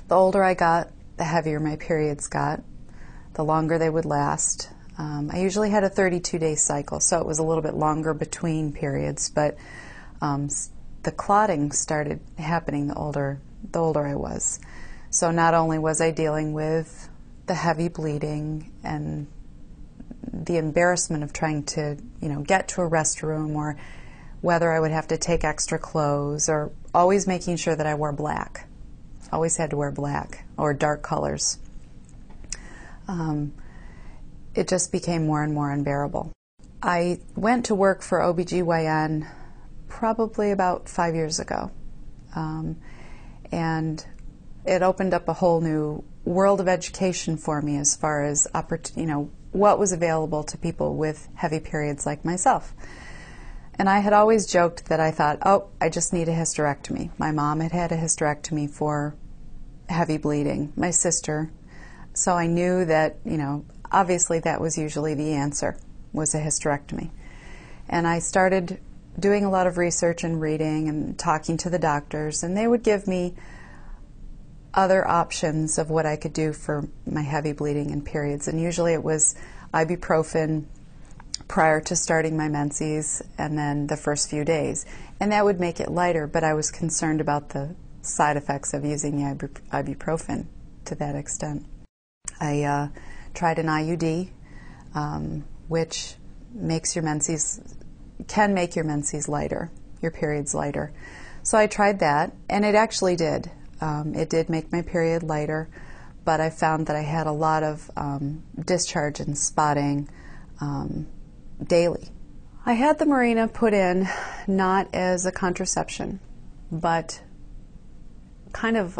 The older I got, the heavier my periods got, the longer they would last. I usually had a 32-day cycle, so it was a little bit longer between periods, but the clotting started happening the older I was. So not only was I dealing with the heavy bleeding and the embarrassment of trying to, get to a restroom, or whether I would have to take extra clothes, or always making sure that I wore black. Always had to wear black or dark colors. It just became more and more unbearable. I went to work for OBGYN probably about 5 years ago. And it opened up a whole new world of education for me as far as what was available to people with heavy periods like myself. And I had always joked that I thought, oh, I just need a hysterectomy. My mom had had a hysterectomy for heavy bleeding, my sister. So I knew that, obviously that was usually the answer, was a hysterectomy. And I started doing a lot of research and reading and talking to the doctors, and they would give me other options of what I could do for my heavy bleeding and periods. And usually it was ibuprofen prior to starting my menses and then the first few days. And that would make it lighter, but I was concerned about the side effects of using the ibuprofen to that extent. I tried an IUD, which can make your menses lighter, your periods lighter. So I tried that, and it actually did. It did make my period lighter, but I found that I had a lot of discharge and spotting daily. I had the Mirena put in not as a contraception, but kind of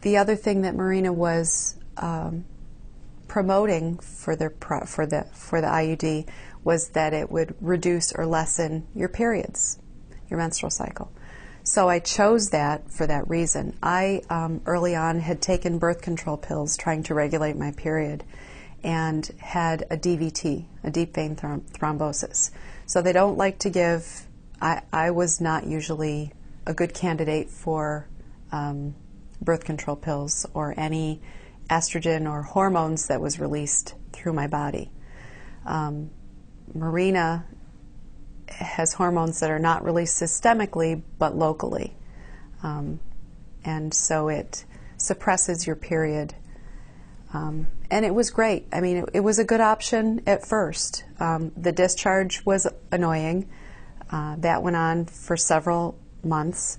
the other thing that Mirena was promoting for the IUD was that it would reduce or lessen your periods, your menstrual cycle. So I chose that for that reason. I early on had taken birth control pills trying to regulate my period, and had a DVT, a deep vein thrombosis. So they don't like to give, I was not usually a good candidate for birth control pills or any estrogen or hormones that was released through my body. Mirena has hormones that are not released systemically but locally, and so it suppresses your period. And it was great. I mean, it was a good option at first. The discharge was annoying. That went on for several months,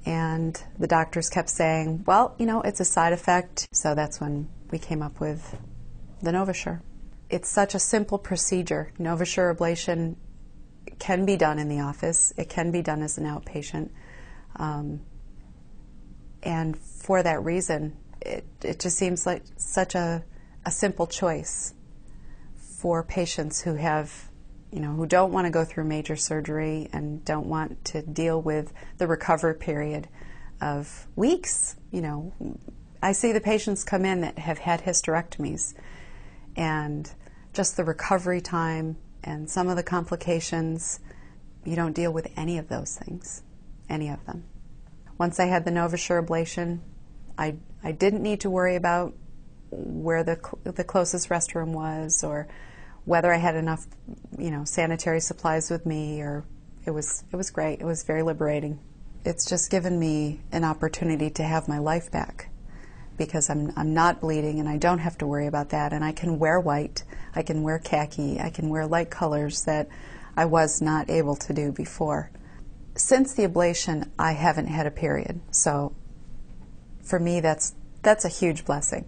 and the doctors kept saying, well, it's a side effect. So that's when we came up with the NovaSure. It's such a simple procedure. NovaSure ablation can be done in the office. It can be done as an outpatient. And for that reason, it just seems like such a simple choice for patients who have, who don't want to go through major surgery and don't want to deal with the recovery period of weeks. I see the patients come in that have had hysterectomies, and just the recovery time and some of the complications, you don't deal with any of those things, any of them. Once I had the NovaSure ablation, I didn't need to worry about where the closest restroom was, or whether I had enough, sanitary supplies with me. Or it was great. It was very liberating. It's just given me an opportunity to have my life back, because I'm not bleeding and I don't have to worry about that, and I can wear white, I can wear khaki, I can wear light colors that I was not able to do before. Since the ablation, I haven't had a period, so for me that's a huge blessing.